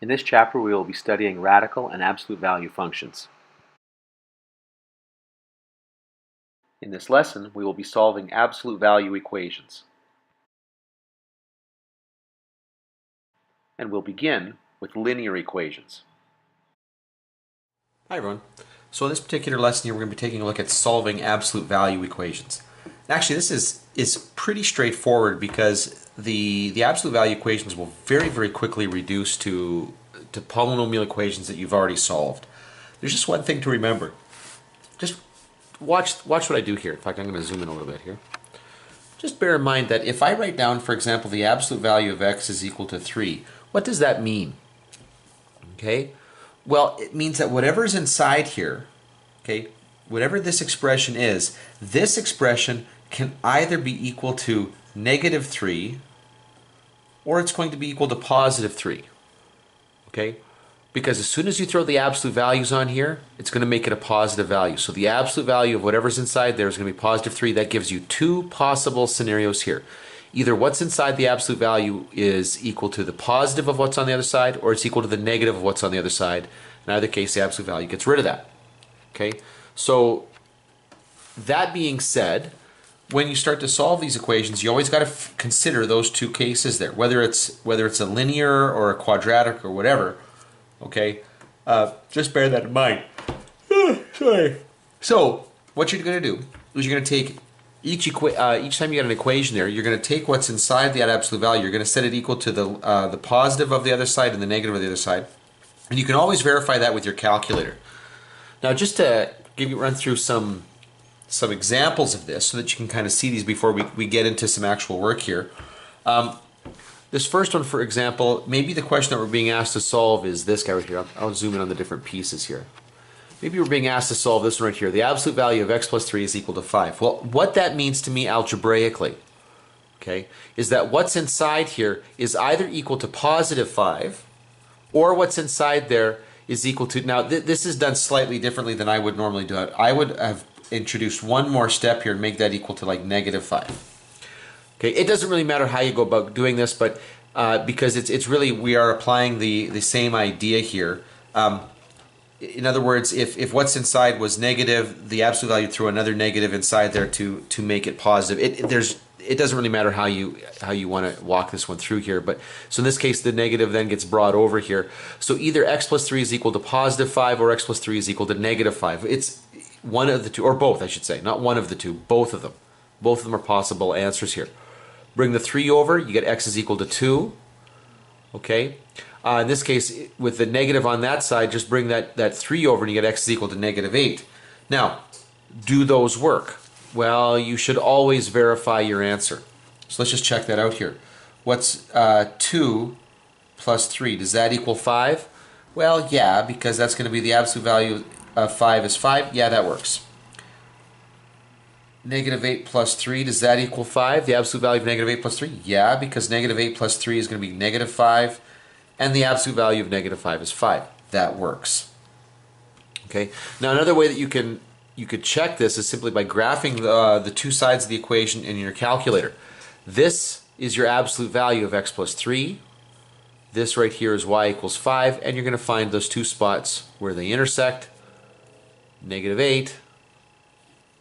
In this chapter we will be studying radical and absolute value functions. In this lesson we will be solving absolute value equations. And we'll begin with linear equations. Hi everyone. So in this particular lesson here we're going to be taking a look at solving absolute value equations. Actually this is pretty straightforward because the absolute value equations will very quickly reduce to polynomial equations that you've already solved. There's just one thing to remember. Just watch what I do here. In fact, I'm going to zoom in a little bit here. Just bear in mind that if I write down, for example, the absolute value of x is equal to 3, what does that mean? Okay? Well, it means that whatever's inside here, okay, whatever this expression is, this expression can either be equal to negative 3 or it's going to be equal to positive 3. Okay? Because as soon as you throw the absolute values on here, it's going to make it a positive value. So the absolute value of whatever's inside there is going to be positive 3. That gives you two possible scenarios here. Either what's inside the absolute value is equal to the positive of what's on the other side, or it's equal to the negative of what's on the other side. In either case, the absolute value gets rid of that. Okay? So that being said, when you start to solve these equations, you always got to consider those two cases there, whether it's a linear or a quadratic or whatever. Okay, just bear that in mind. Sorry. So what you're going to do is you're going to take each time you get an equation there, you're going to take what's inside that absolute value. You're going to set it equal to the positive of the other side and the negative of the other side, and you can always verify that with your calculator. Now, just to run through some examples of this so that you can kind of see these before we get into some actual work here. This first one, for example, maybe the question that we're being asked to solve is this guy right here. I'll zoom in on the different pieces here. Maybe we're being asked to solve this one right here. The absolute value of x plus 3 is equal to 5. Well, what that means to me algebraically, okay, is that what's inside here is either equal to positive 5 or what's inside there is equal to... Now, this is done slightly differently than I would normally do it. I would have introduced one more step here and make that equal to like negative 5. Okay, it doesn't really matter how you go about doing this, but because it's really, we are applying the same idea here. In other words, if what's inside was negative, the absolute value threw another negative inside there to make it positive. It doesn't really matter how you want to walk this one through here. But so in this case, the negative then gets brought over here. So either x plus 3 is equal to positive 5 or x plus 3 is equal to negative 5. It's one of the two, or both, I should say. Not one of the two, both of them. Both of them are possible answers here. Bring the 3 over, you get x is equal to 2. Okay? In this case, with the negative on that side, just bring that 3 over and you get x is equal to negative 8. Now, do those work? Well, you should always verify your answer. So let's just check that out here. What's 2 plus 3? Does that equal 5? Well, yeah, because that's going to be the absolute value of 5 is 5. Yeah, that works. Negative 8 plus 3, does that equal 5? The absolute value of negative 8 plus 3? Yeah, because negative 8 plus 3 is going to be negative 5, and the absolute value of negative 5 is 5. That works. Okay. Now another way that you could check this is simply by graphing the two sides of the equation in your calculator. This is your absolute value of x plus 3. This right here is y equals 5, and you're going to find those two spots where they intersect. Negative 8,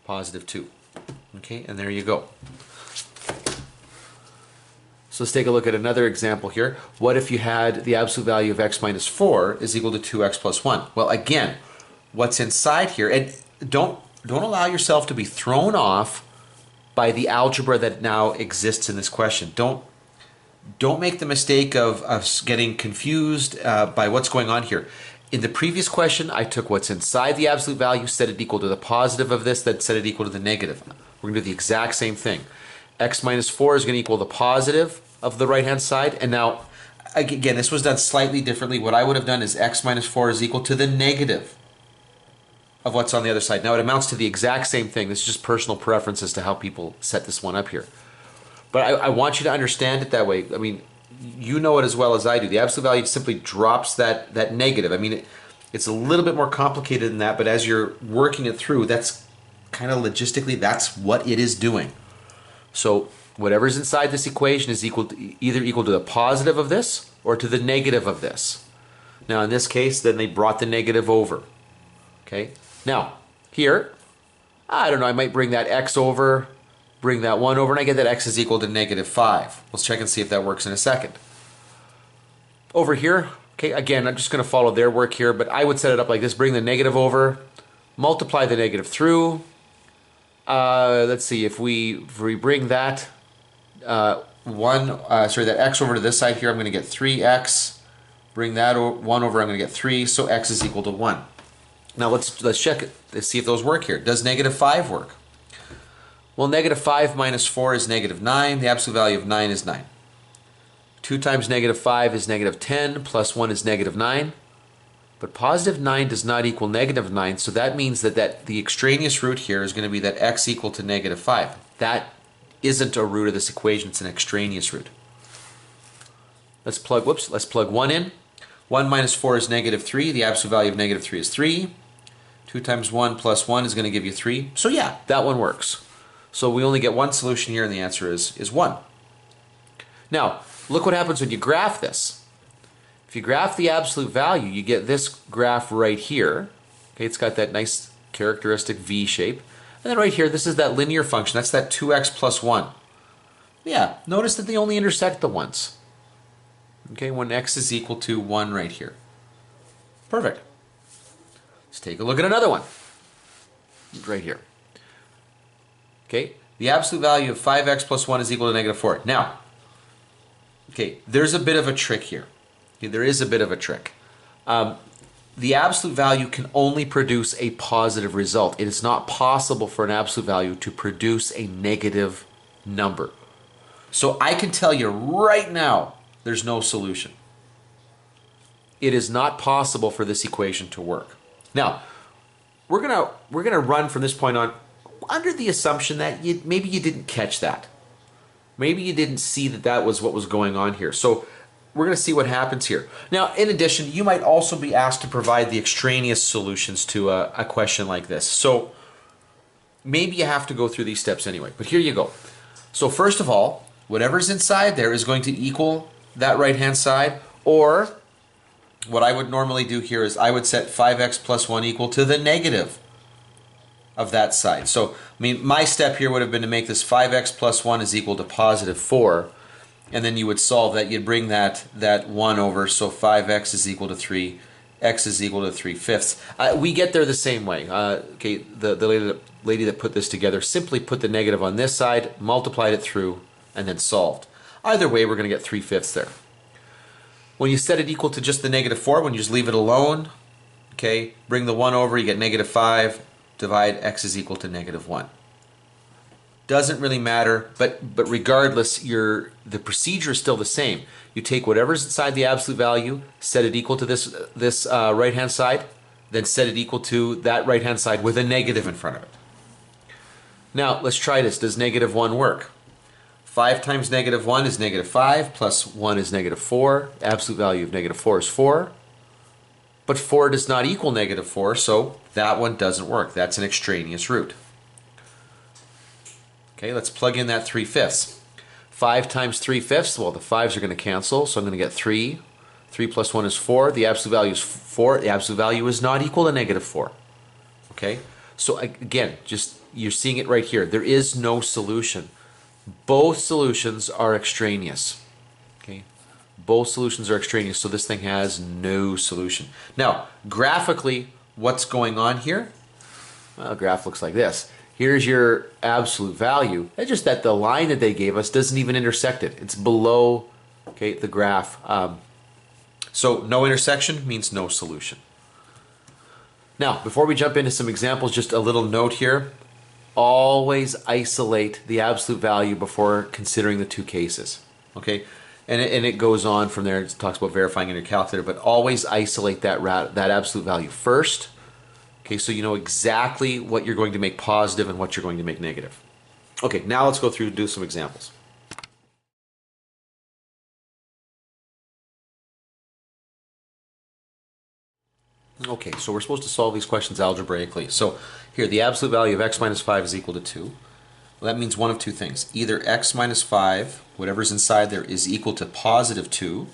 positive 2. Okay, and there you go. So let's take a look at another example here. What if you had the absolute value of x minus 4 is equal to 2x plus 1? Well, again, what's inside here, and don't allow yourself to be thrown off by the algebra that now exists in this question. Don't make the mistake of getting confused by what's going on here. In the previous question, I took what's inside the absolute value, set it equal to the positive of this, then set it equal to the negative. We're going to do the exact same thing. X minus 4 is going to equal the positive of the right-hand side. And now, again, this was done slightly differently. What I would have done is x minus 4 is equal to the negative of what's on the other side. Now, it amounts to the exact same thing. This is just personal preference as to how people set this one up here. But I want you to understand it that way. I mean, you know it as well as I do. The absolute value simply drops that negative. I mean, it's a little bit more complicated than that, but as you're working it through, that's kind of logistically, that's what it is doing. So whatever's inside this equation is either equal to the positive of this or to the negative of this. Now in this case, then they brought the negative over. Okay. Now, here, I don't know, I might bring that x over, bring that 1 over, and I get that x is equal to -5. Let's check and see if that works in a second. Over here, okay, again, I'm just going to follow their work here, but I would set it up like this. Bring the negative over, multiply the negative through. Let's see, if we bring that that x over to this side here, I'm going to get 3x. Bring that 1 over, I'm going to get 3, so x is equal to 1. Now let's check it. Let's see if those work here. Does -5 work? Well, -5 minus 4 is -9. The absolute value of 9 is 9. 2 times -5 is -10, plus 1 is -9. But positive 9 does not equal -9, so that means that the extraneous root here is going to be that x equal to -5. That isn't a root of this equation, it's an extraneous root. Let's plug 1 in. 1 minus 4 is -3. The absolute value of -3 is 3. 2 times 1 plus 1 is going to give you 3. So yeah, that one works. So we only get one solution here, and the answer is 1. Now, look what happens when you graph this. If you graph the absolute value, you get this graph right here. Okay, it's got that nice characteristic V shape. And then right here, this is that linear function. That's that 2x plus 1. Yeah, notice that they only intersect the ones. Okay, when x is equal to 1 right here. Perfect. Let's take a look at another one. Right here. Okay, the absolute value of 5x plus 1 is equal to -4. Now, okay, there's a bit of a trick here. Okay, there is a bit of a trick. The absolute value can only produce a positive result. It is not possible for an absolute value to produce a negative number. So I can tell you right now, there's no solution. It is not possible for this equation to work. Now, we're gonna run from this point on under the assumption that maybe you didn't catch that. Maybe you didn't see that was what was going on here. So we're going to see what happens here. Now, in addition, you might also be asked to provide the extraneous solutions to a question like this. So maybe you have to go through these steps anyway, but here you go. So first of all, whatever's inside there is going to equal that right-hand side, or what I would normally do here is I would set 5x plus 1 equal to the negative of that side. So, I mean, my step here would have been to make this 5x plus 1 is equal to +4, and then you would solve that. You'd bring that 1 over, so 5x is equal to 3, x is equal to 3/5. We get there the same way. Okay, the lady that put this together simply put the negative on this side, multiplied it through, and then solved. Either way, we're going to get 3/5 there. When you set it equal to just the -4, when you just leave it alone, okay, bring the 1 over, you get -5, divide x is equal to -1. Doesn't really matter, but regardless, the procedure is still the same. You take whatever's inside the absolute value, set it equal to this right-hand side, then set it equal to that right-hand side with a negative in front of it. Now, let's try this. Does -1 work? 5 times -1 is -5, plus 1 is -4. Absolute value of -4 is 4. But 4 does not equal -4, so that one doesn't work. That's an extraneous root. Okay, let's plug in that 3/5. 5 times 3/5, well, the 5s are going to cancel, so I'm going to get 3. 3 plus 1 is 4. The absolute value is 4. The absolute value is not equal to -4. Okay, so again, just you're seeing it right here. There is no solution. Both solutions are extraneous. Okay, both solutions are extraneous, so this thing has no solution. Now, graphically, what's going on here? Well, the graph looks like this. Here's your absolute value. It's just that the line that they gave us doesn't even intersect it. It's below, okay, the graph. So no intersection means no solution. Now, before we jump into some examples, just a little note here. Always isolate the absolute value before considering the two cases. Okay, and it goes on from there. It talks about verifying in your calculator, but always isolate that absolute value first. Okay, so you know exactly what you're going to make positive and what you're going to make negative. Okay, now let's go through and do some examples. Okay, so we're supposed to solve these questions algebraically. So here, the absolute value of x minus 5 is equal to 2. Well, that means one of two things. Either x minus 5, whatever's inside there, is equal to +2,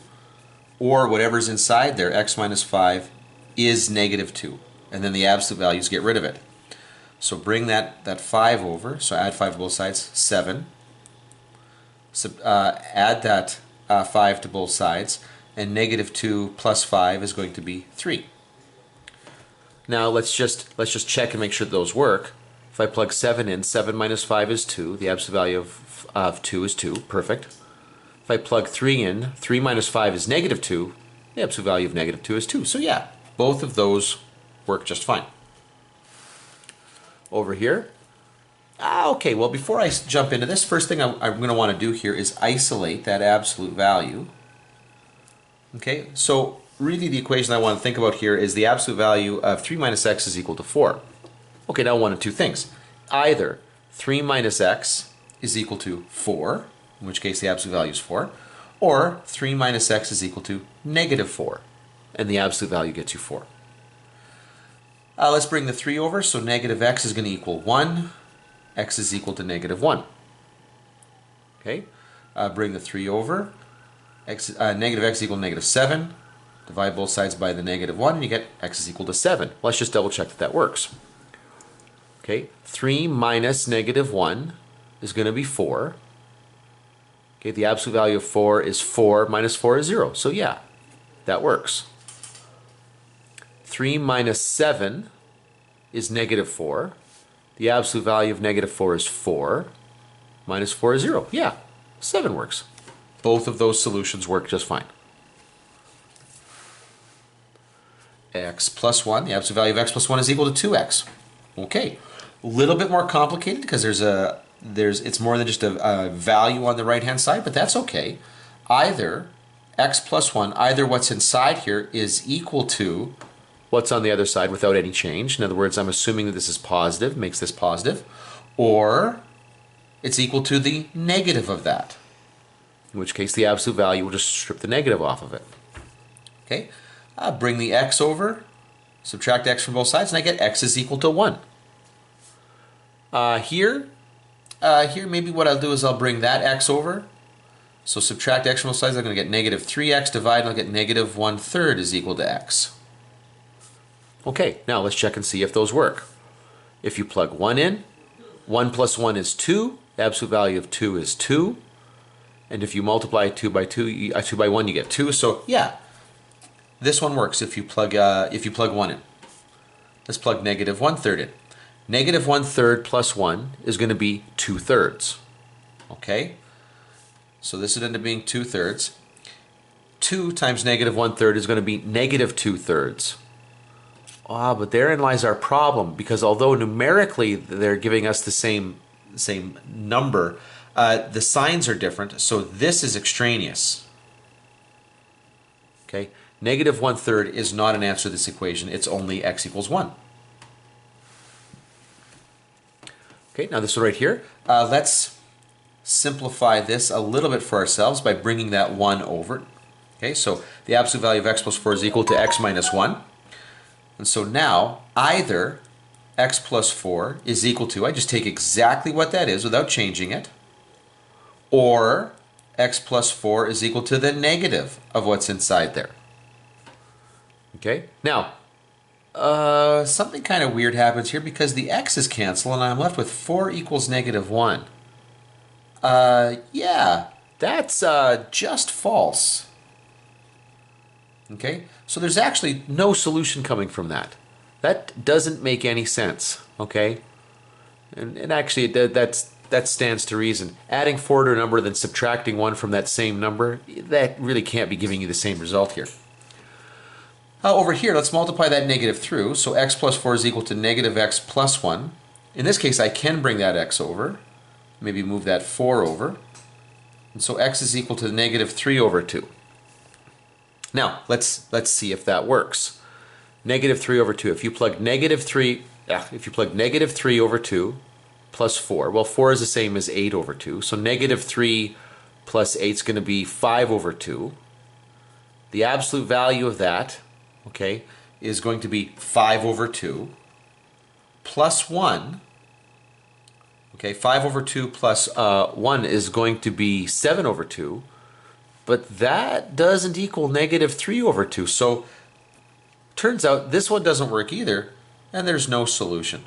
or whatever's inside there, x minus 5, is negative 2. And then the absolute values get rid of it. So bring that 5 over, so add 5 to both sides, 7. Add that 5 to both sides, and negative 2 plus 5 is going to be 3. Now let's just check and make sure those work. If I plug 7 in, 7 minus 5 is 2. The absolute value of 2 is 2. Perfect. If I plug 3 in, 3 minus 5 is negative 2. The absolute value of negative 2 is 2. So yeah, both of those work just fine. Over here. Okay, well before I jump into this, first thing I'm going to want to do here is isolate that absolute value. Okay, so really the equation I want to think about here is the absolute value of 3 minus x is equal to 4. Okay, now one of two things. Either 3 minus x is equal to 4, in which case the absolute value is 4, or 3 minus x is equal to negative 4, and the absolute value gets you 4. Let's bring the 3 over, so negative x is going to equal 1, x is equal to negative 1. Okay, bring the 3 over, negative x is equal to negative 7, divide both sides by the negative 1, and you get x is equal to 7. Let's just double check that that works. Okay, 3 minus negative 1 is going to be 4. Okay, the absolute value of 4 is 4 minus 4 is 0. So yeah, that works. 3 minus 7 is negative 4. The absolute value of negative 4 is 4. Minus 4 is 0. Yeah, 7 works. Both of those solutions work just fine. X plus 1, the absolute value of x plus 1 is equal to 2x. Okay, a little bit more complicated because it's more than just a value on the right hand side, but that's okay. Either x plus 1, either what's inside here is equal to what's on the other side without any change. In other words, I'm assuming that this is positive, makes this positive, or it's equal to the negative of that, in which case the absolute value will just strip the negative off of it. Okay, bring the x over, subtract x from both sides, and I get x is equal to 1. Here maybe what I'll do is I'll bring that x over, so subtract x from both sides, I'm going to get negative 3x, divide, and I'll get negative 1/3 is equal to x. Okay, now let's check and see if those work. If you plug 1 in, 1 plus 1 is 2, the absolute value of 2 is 2, and if you multiply 2 by 1 you get 2, so yeah, this one works if you plug 1 in. Let's plug negative 1/3 in. Negative 1/3 plus 1 is going to be 2/3. Okay, so this would end up being 2/3. 2 times negative 1/3 is going to be negative 2/3. But therein lies our problem, because although numerically they're giving us the same number, the signs are different, so this is extraneous. Okay, negative 1/3 is not an answer to this equation, it's only x equals 1. Okay, now this one right here, let's simplify this a little bit for ourselves by bringing that 1 over. Okay, so the absolute value of x plus 4 is equal to x minus 1. And so now, either x plus 4 is equal to, I just take exactly what that is without changing it, or x plus 4 is equal to the negative of what's inside there. Okay, now, something kind of weird happens here because the x's cancel and I'm left with 4 equals negative 1. Yeah, that's just false. Okay, so there's actually no solution coming from that. That doesn't make any sense, okay? And actually that stands to reason. Adding 4 to a number then subtracting 1 from that same number, that really can't be giving you the same result here. Over here, let's multiply that negative through, so x plus 4 is equal to negative x plus 1. In this case, I can bring that x over, maybe move that 4 over, and so x is equal to negative 3 over 2. Now, let's see if that works. Negative 3 over 2. If you plug negative 3 over 2 plus 4, well, 4 is the same as 8 over 2, so negative 3 plus 8 is going to be 5 over 2. The absolute value of that, okay, is going to be 5 over 2 plus 1. Okay, 5 over 2 plus 1 is going to be 7 over 2. but that doesn't equal negative 3 over 2. So turns out this one doesn't work either, and there's no solution.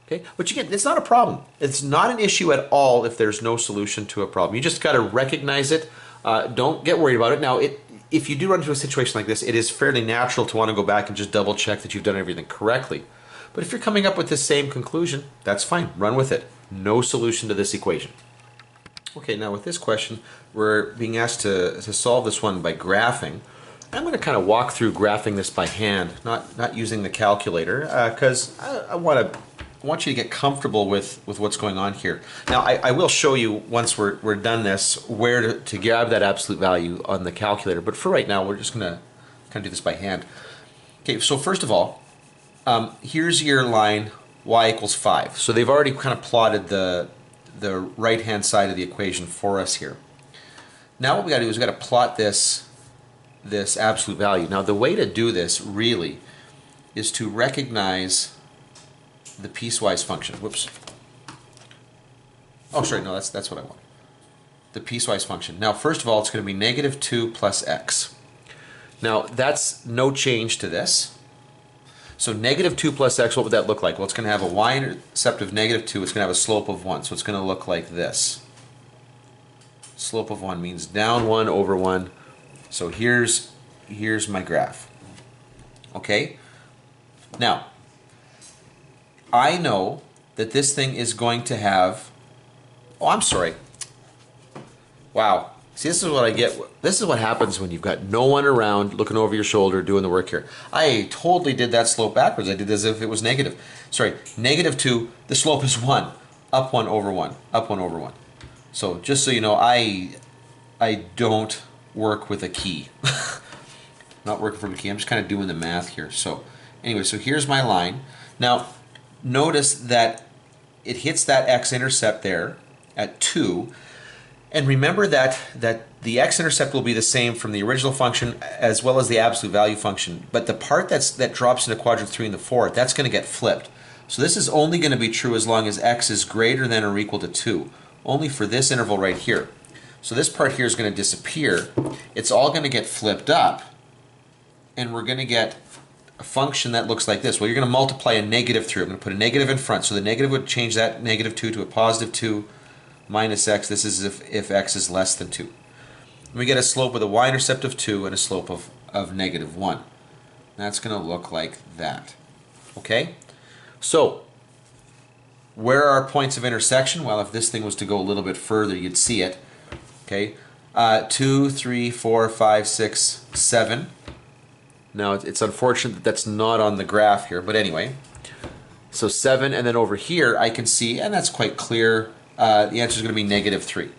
Okay, but again, it's not a problem. It's not an issue at all if there's no solution to a problem. You just got to recognize it. Don't get worried about it. Now, if you do run into a situation like this, it is fairly natural to want to go back and just double check that you've done everything correctly. But if you're coming up with the same conclusion, that's fine. Run with it. No solution to this equation. Okay, now with this question, we're being asked to solve this one by graphing. I'm going to kind of walk through graphing this by hand, not using the calculator, because I want you to get comfortable with what's going on here. Now, I will show you once we're done this where to grab that absolute value on the calculator, but for right now, we're just going to kind of do this by hand. Okay, so first of all, here's your line y equals 5. So they've already kind of plotted the right-hand side of the equation for us here. Now what we got to do is we got to plot this absolute value. Now the way to do this really is to recognize the piecewise function. Whoops. Oh, sorry, no, that's what I want. The piecewise function. Now, first of all, it's going to be negative 2 plus x. Now, that's no change to this. So negative 2 plus x, what would that look like? Well, it's going to have a y-intercept of negative 2. It's going to have a slope of 1. So it's going to look like this. Slope of 1 means down 1 over 1. So here's my graph. Okay? Now, I know that this thing is going to have... Oh, I'm sorry. Wow. See, this is what I get. This is what happens when you've got no one around looking over your shoulder doing the work here. I totally did that slope backwards. I did as if it was negative. Sorry, negative 2, the slope is 1. Up 1 over 1. Up 1 over 1. So just so you know, I don't work with a key. Not working from a key. I'm just kind of doing the math here. So anyway, so here's my line. Now, notice that it hits that x-intercept there at 2. And remember that the x-intercept will be the same from the original function as well as the absolute value function. But the part that drops into quadrant 3 and the 4, that's going to get flipped. So this is only going to be true as long as x is greater than or equal to 2. Only for this interval right here. So this part here is going to disappear. It's all going to get flipped up. And we're going to get a function that looks like this. Well, you're going to multiply a negative 3. I'm going to put a negative in front. So the negative would change that negative 2 to a positive 2 minus x. This is if x is less than 2. And we get a slope with a y-intercept of 2 and a slope of negative 1. That's going to look like that. Okay? So, where are our points of intersection? Well, if this thing was to go a little bit further, you'd see it. Okay? 2, 3, 4, 5, 6, 7. Now, it's unfortunate that that's not on the graph here, but anyway. So 7, and then over here, I can see, and that's quite clear, the answer is going to be negative 3.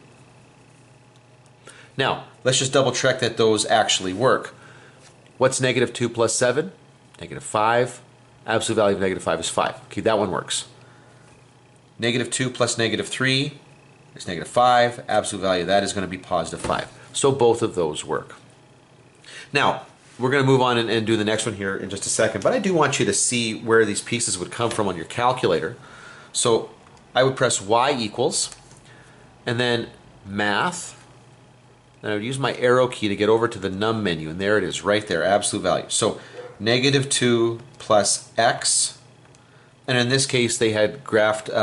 Now, let's just double check that those actually work. What's negative 2 plus 7? Negative 5. Absolute value of negative 5 is 5. Okay, that one works. Negative 2 plus negative 3 is negative 5. Absolute value of that is going to be positive 5. So both of those work. Now, we're going to move on and do the next one here in just a second, but I do want you to see where these pieces would come from on your calculator. So I would press y equals, and then math, and I would use my arrow key to get over to the num menu, and there it is, right there, absolute value. So negative 2 plus x, and in this case they had graphed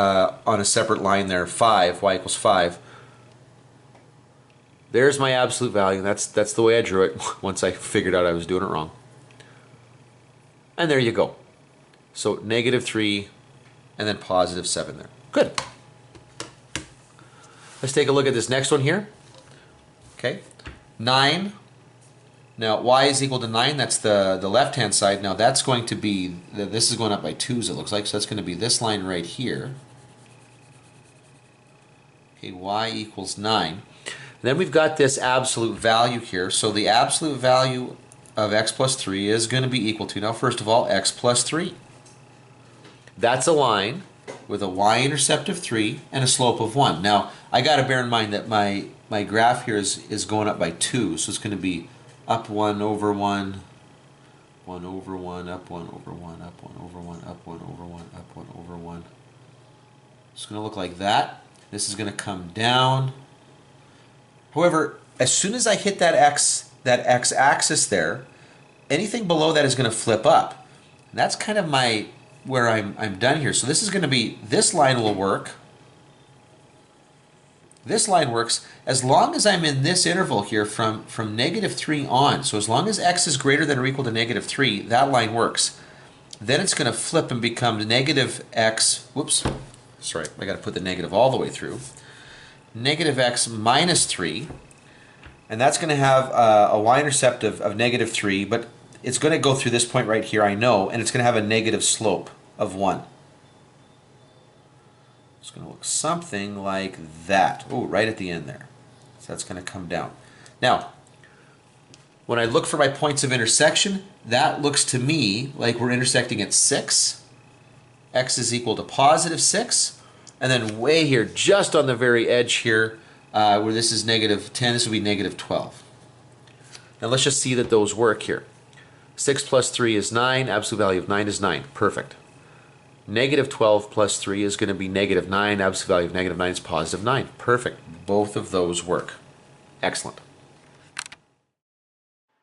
on a separate line there, 5, y equals 5. There's my absolute value. That's the way I drew it once I figured out I was doing it wrong. And there you go. So negative 3 and then positive 7 there. Good. Let's take a look at this next one here. Okay. 9. Now y is equal to 9. That's the left-hand side. Now that's going to be, this is going up by 2s it looks like. So that's going to be this line right here. Okay, y equals 9. Then we've got this absolute value here. So the absolute value of x plus 3 is going to be equal to, now first of all, x plus 3. That's a line with a y-intercept of 3 and a slope of 1. Now, I got to bear in mind that my graph here is going up by 2. So it's going to be up 1 over 1, 1 over 1, up 1 over 1, up 1 over 1, up 1 over 1, up 1 over 1. It's going to look like that. This is going to come down. However, as soon as I hit that x-axis there, anything below that is going to flip up. And that's kind of where I'm done here. So this is going to be, this line will work. This line works as long as I'm in this interval here from -3 on. So as long as x is greater than or equal to -3, that line works. Then it's going to flip and become negative x, whoops, sorry, I got to put the negative all the way through, negative x minus 3, and that's going to have a y-intercept of -3, but it's going to go through this point right here, I know, and it's going to have a negative slope of 1. It's going to look something like that. Oh, right at the end there. So that's going to come down. Now, when I look for my points of intersection, that looks to me like we're intersecting at 6. X is equal to +6. And then way here, just on the very edge here, where this is -10, this will be -12. Now let's just see that those work here. 6 plus 3 is 9. Absolute value of 9 is 9. Perfect. -12 plus 3 is going to be -9. Absolute value of -9 is +9. Perfect. Both of those work. Excellent.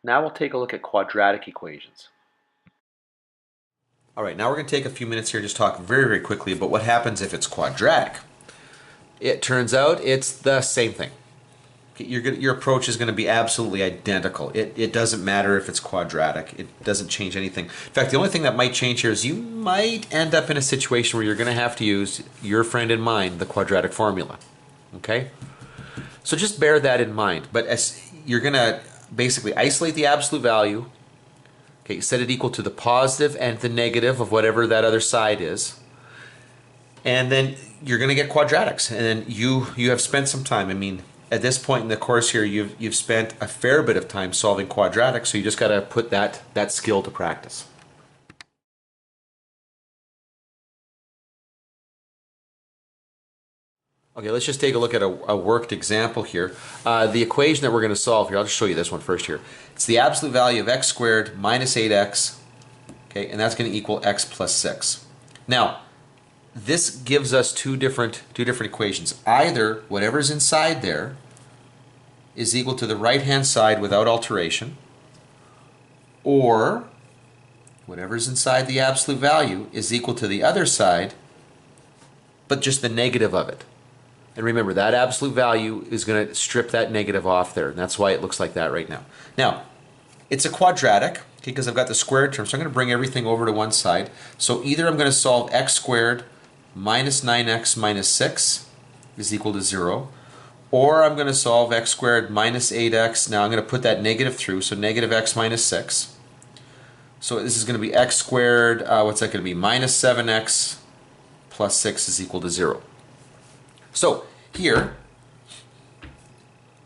Now we'll take a look at quadratic equations. All right, now we're going to take a few minutes here to just talk very, very quickly about what happens if it's quadratic. It turns out it's the same thing. Your approach is going to be absolutely identical. It doesn't matter if it's quadratic. It doesn't change anything. In fact, the only thing that might change here is you might end up in a situation where you're going to have to use your friend and mine, the quadratic formula. Okay? So just bear that in mind. But as you're going to basically isolate the absolute value, okay, set it equal to the positive and the negative of whatever that other side is, and then you're going to get quadratics. And then you have spent some time. I mean, at this point in the course here, you've spent a fair bit of time solving quadratics, so you just got to put that skill to practice. Okay, let's just take a look at a worked example here. The equation that we're going to solve here, I'll just show you this one first here. It's the absolute value of x squared minus 8x, okay, and that's going to equal x plus 6. Now, this gives us two different equations. Either whatever's inside there is equal to the right-hand side without alteration, or whatever's inside the absolute value is equal to the other side, but just the negative of it. And remember, that absolute value is going to strip that negative off there, and that's why it looks like that right now. Now, it's a quadratic, okay, because I've got the squared term, so I'm going to bring everything over to one side. So either I'm going to solve x squared minus 9x minus 6 is equal to 0, or I'm going to solve x squared minus 8x. Now I'm going to put that negative through, so negative x minus 6. So this is going to be x squared, what's that going to be? Minus 7x plus 6 is equal to 0. So here,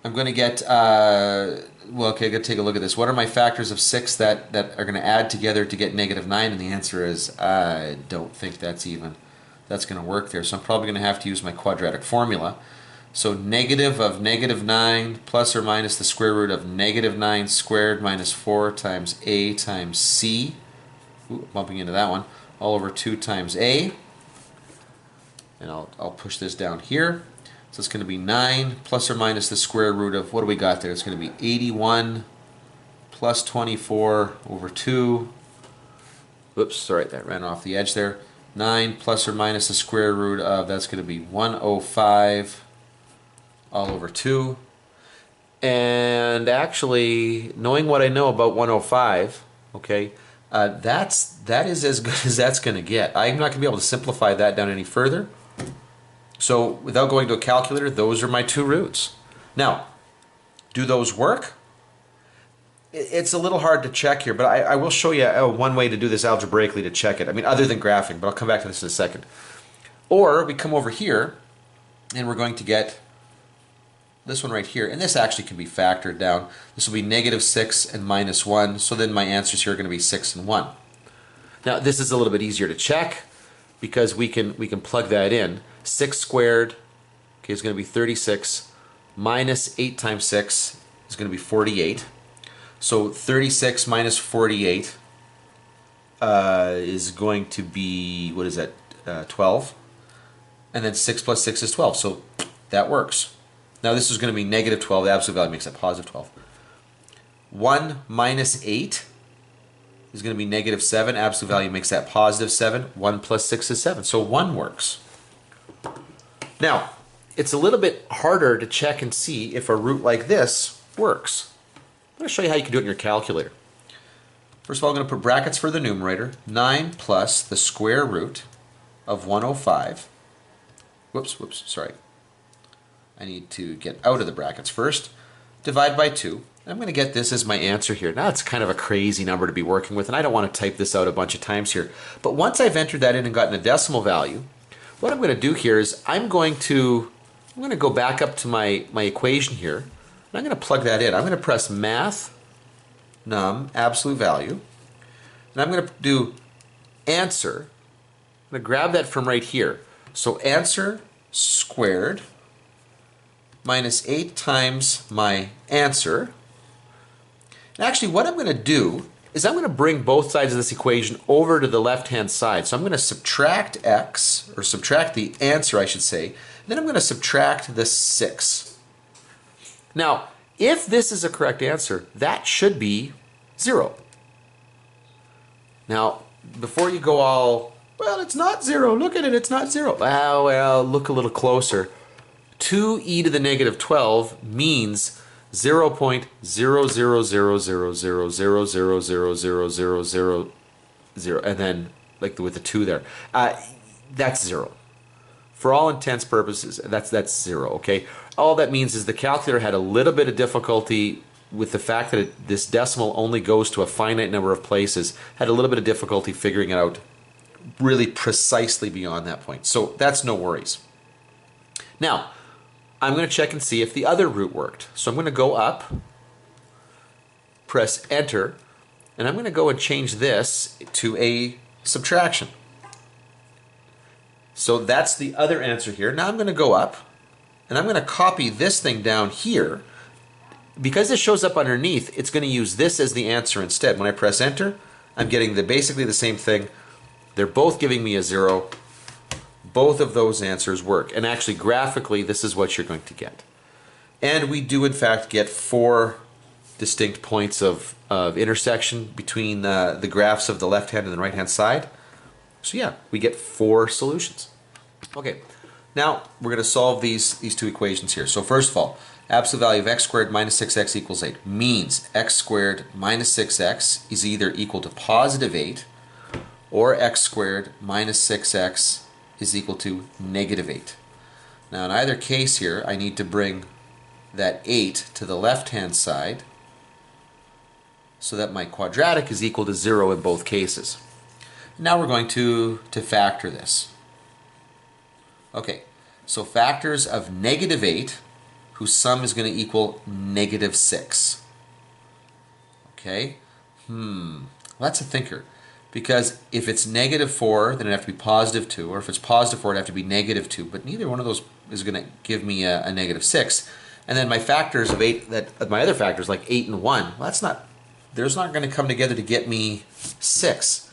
I'm going to get, well, okay, I'm going to take a look at this. What are my factors of 6 that are going to add together to get -9? And the answer is, I don't think that's going to work there. So I'm probably going to have to use my quadratic formula. So negative of -9 plus or minus the square root of -9 squared minus 4 times a times c, bumping into that one, all over 2 times a. And I'll push this down here. So it's going to be 9 plus or minus the square root of, what do we got there? It's going to be 81 plus 24 over 2. Whoops, sorry, that ran off the edge there. 9 plus or minus the square root of, that's going to be 105 all over 2. And actually, knowing what I know about 105, okay, that is as good as that's going to get. I'm not going to be able to simplify that down any further. So without going to a calculator, those are my two roots. Now, do those work? It's a little hard to check here, but I will show you one way to do this algebraically to check it. I mean, other than graphing, but I'll come back to this in a second. Or we come over here, and we're going to get this one right here, and this actually can be factored down. This will be -6 and -1, so then my answers here are going to be 6 and 1. Now, this is a little bit easier to check because we can plug that in. 6 squared, okay, is going to be 36, minus 8 times 6 is going to be 48. So 36 minus 48 is going to be, what is that, 12? And then 6 plus 6 is 12, so that works. Now this is going to be negative 12. The absolute value makes that positive 12. 1 minus 8 is going to be negative 7. Absolute value makes that positive 7. 1 plus 6 is 7. So 1 works. Now, it's a little bit harder to check and see if a root like this works. I'm going to show you how you can do it in your calculator. First of all, I'm going to put brackets for the numerator. 9 plus the square root of 105. Whoops, sorry. I need to get out of the brackets first. Divide by 2. I'm going to get this as my answer here. Now it's kind of a crazy number to be working with, and I don't want to type this out a bunch of times here. But once I've entered that in and gotten a decimal value, what I'm going to do here is I'm going to go back up to my equation here, and I'm going to plug that in. I'm going to press math, num, absolute value, and I'm going to do answer. I'm going to grab that from right here. So answer squared minus 8 times my answer. And actually, what I'm going to do is I'm going to bring both sides of this equation over to the left-hand side. So I'm going to subtract x, or subtract the answer, I should say. And then I'm going to subtract the 6. Now, if this is a correct answer, that should be 0. Now, before you go all, well, it's not 0. Look at it, it's not 0. Well, look a little closer. 2e to the negative 12 means 0.000000000000, and then like with the 2 there. That's 0. For all intents purposes, that's 0, okay? All that means is the calculator had a little bit of difficulty with the fact that this decimal only goes to a finite number of places, had a little bit of difficulty figuring it out really precisely beyond that point. So that's no worries. Now, I'm going to check and see if the other root worked. So I'm going to go up, press enter, and I'm going to go and change this to a subtraction. So that's the other answer here. Now I'm going to go up, and I'm going to copy this thing down here. Because this shows up underneath, it's going to use this as the answer instead. When I press enter, I'm getting basically the same thing. They're both giving me a 0. Both of those answers work. And actually, graphically, this is what you're going to get. And we do, in fact, get 4 distinct points of intersection between the graphs of the left-hand and the right-hand side. So yeah, we get 4 solutions. Okay, now we're going to solve these 2 equations here. So first of all, absolute value of x squared minus 6x equals 8 means x squared minus 6x is either equal to positive 8 or x squared minus 6x is equal to negative 8. Now in either case here, I need to bring that 8 to the left-hand side so that my quadratic is equal to 0 in both cases. Now we're going to factor this. Okay, so factors of negative 8 whose sum is going to equal negative 6. Okay, well, that's a thinker. Because if it's negative 4, then it'd have to be positive 2, or if it's positive 4, it'd have to be negative 2, but neither one of those is going to give me a negative 6. And then my factors of 8, my other factors like 8 and 1, well, those not going to come together to get me 6.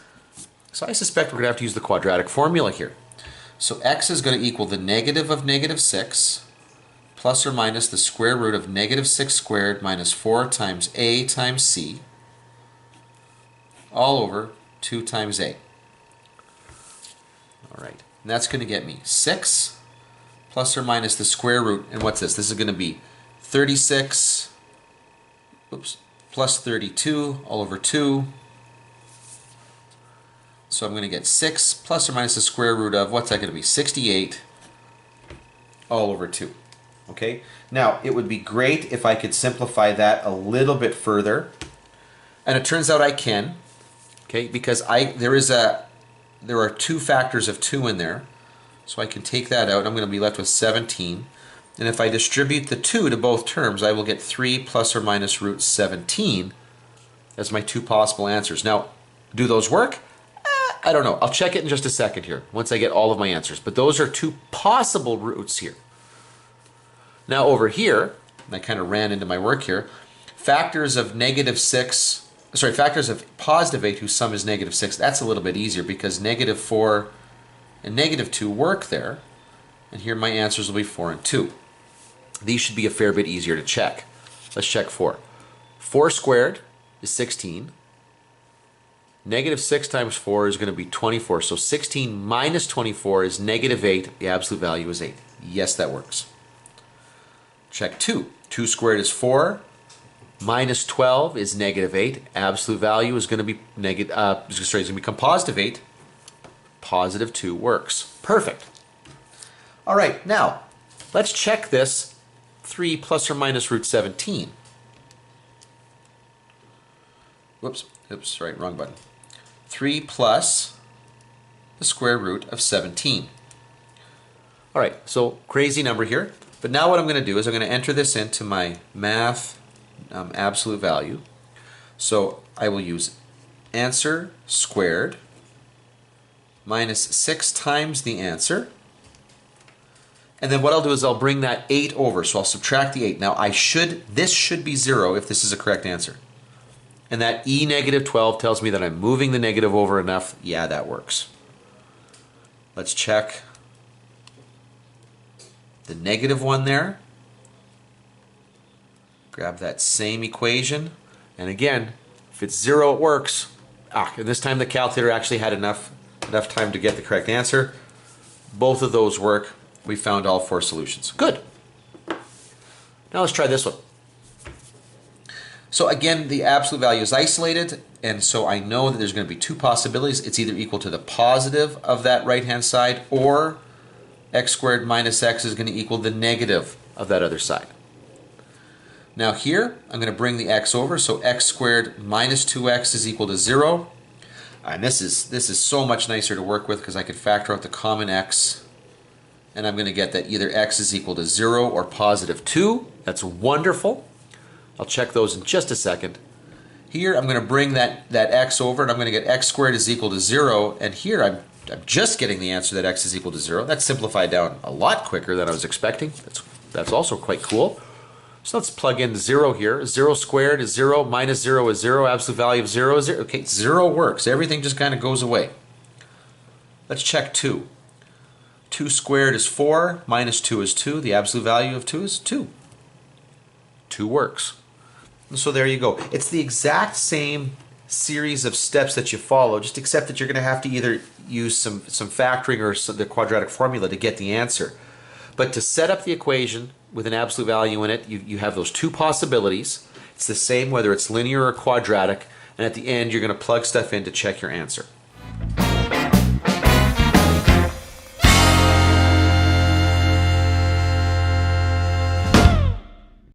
So I suspect we're going to have to use the quadratic formula here. So x is going to equal the negative of negative 6 plus or minus the square root of negative 6 squared minus 4 times a times c all over 2 times a. All right, and that's going to get me 6 plus or minus the square root, and what's this? This is going to be 36 plus 32 all over 2. So I'm going to get 6 plus or minus the square root of, what's that going to be? 68 all over 2. Okay, now it would be great if I could simplify that a little bit further, and it turns out I can. Okay, because there are 2 factors of 2 in there, so I can take that out. I'm going to be left with 17, and if I distribute the 2 to both terms, I will get 3 plus or minus root 17 as my 2 possible answers. Now, do those work? I don't know. I'll check it in just a second here once I get all of my answers, but those are 2 possible roots here. Now over here, and I kind of ran into my work here, factors of factors of positive 8 whose sum is negative 6, that's a little bit easier because negative 4 and negative 2 work there. And here my answers will be 4 and 2. these should be a fair bit easier to check. Let's check 4. 4 squared is 16. Negative 6 times 4 is going to be 24. So 16 minus 24 is negative 8. The absolute value is 8. Yes, that works. Check 2. 2 squared is 4. Minus 12 is negative 8. Absolute value is going to be it's going to become positive 8. Positive 2 works. Perfect. All right, now let's check this 3 plus or minus root 17. Whoops, right, wrong button. 3 plus the square root of 17. All right, so crazy number here. But now what I'm going to do is I'm going to enter this into my math absolute value. So I will use answer squared minus 6 times the answer. And then what I'll do is I'll bring that 8 over. So I'll subtract the 8. Now this should be 0 if this is a correct answer. And that e negative 12 tells me that I'm moving the negative over enough. Yeah, that works. Let's check the negative one there. Grab that same equation. And again, if it's 0, it works. And this time the calculator actually had enough time to get the correct answer. Both of those work. We found all 4 solutions. Good. Now let's try this one. So again, the absolute value is isolated, and so I know that there's going to be 2 possibilities. It's either equal to the positive of that right-hand side, or x squared minus x is going to equal the negative of that other side. Now here, I'm going to bring the x over, so x squared minus 2x is equal to 0. And this is so much nicer to work with because I can factor out the common x, and I'm going to get that either x is equal to 0 or positive 2. That's wonderful. I'll check those in just a second. Here I'm going to bring that x over, and I'm going to get x squared is equal to 0, and here I'm just getting the answer that x is equal to 0. That's simplified down a lot quicker than I was expecting. That's also quite cool. So let's plug in 0 here. 0 squared is 0, minus 0 is 0, absolute value of 0 is 0. Okay, 0 works. Everything just kind of goes away. Let's check 2. 2 squared is 4, minus 2 is 2. The absolute value of 2 is 2. 2 works. And so there you go. It's the exact same series of steps that you follow, just except that you're going to have to either use some factoring or the quadratic formula to get the answer. But to set up the equation with an absolute value in it, you have those 2 possibilities. It's the same whether it's linear or quadratic, and at the end you're going to plug stuff in to check your answer.